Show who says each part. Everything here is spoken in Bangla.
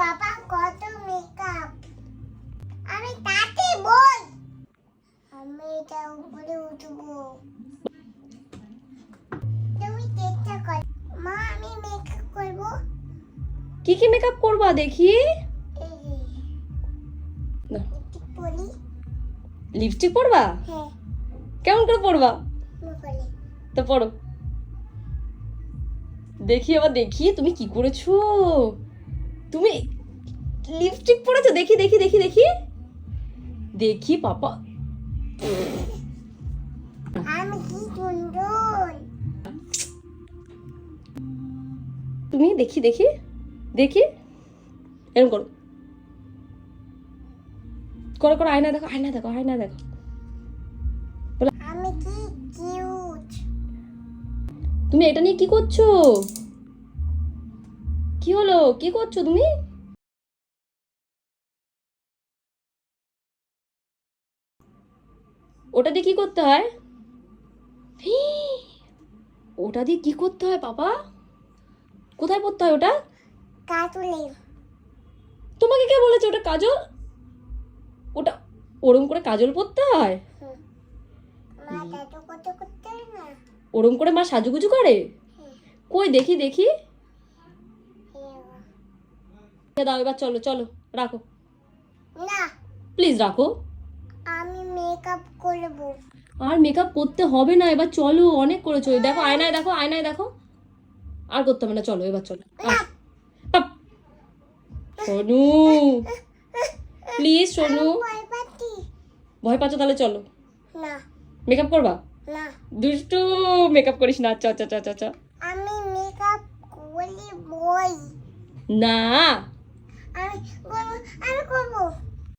Speaker 1: বাবা কত মেকআপ আমি তাতে বল আমি এটা উপরে উঠবো তুমি চেষ্টা কর মা আমি মেকআপ করব
Speaker 2: কি কি মেকআপ করবা দেখি? না
Speaker 1: বলি
Speaker 2: লিপস্টিক পরবা?
Speaker 1: হ্যাঁ
Speaker 2: কেমন করে পরবা?
Speaker 1: বলি
Speaker 2: তো পরো দেখি, আবার দেখি তুমি কি করেছো। তুমি লিপস্টিক পরেছো? দেখি দেখি দেখি দেখি দেখি পাপা।
Speaker 1: আমি কি সুন্দর
Speaker 2: তুমি দেখি দেখি দেখি এরকম করো করো করো, আয়না দেখো আয়না দেখো আয়না দেখো।
Speaker 1: আমি কি কিউট
Speaker 2: তুমি এটা নিয়ে কি করছো? কি হলো, কি করছো তুমি? ওটা দিয়ে কি করতে হয়? ওটা দিয়ে কি করতে হয় বাবা? কোথায় পড়তে হয় ওটা?
Speaker 1: কাটুলে
Speaker 2: তোমাকে কে বলেছে ওটা কাজল? ওটা ওরম করে কাজল পড়তে হয়?
Speaker 1: মাথা তো কত করতে হয় না
Speaker 2: ওরম করে মা সাজুগুজু করে? কই দেখি দেখি। দাও এবার, চলো চলো রাখো,
Speaker 1: না
Speaker 2: প্লিজ রাখো।
Speaker 1: আমি মেকআপ করব
Speaker 2: আর মেকআপ করতে হবে না, এবার চলো, অনেক করেছো। দেখো আয়নায় দেখো আয়নায় দেখো, আর করতে হবে না, চলো এবার চলো। সোনু প্লিজ, সোনু
Speaker 1: ভয় পাচ্ছি
Speaker 2: ভয় পাচ্ছ? তাহলে চলো,
Speaker 1: না
Speaker 2: মেকআপ করবা?
Speaker 1: না
Speaker 2: দুষ্টু মেকআপ করিস না, চ চ চ চ চ।
Speaker 1: আমি মেকআপ করি বই
Speaker 2: না
Speaker 1: আমি আমি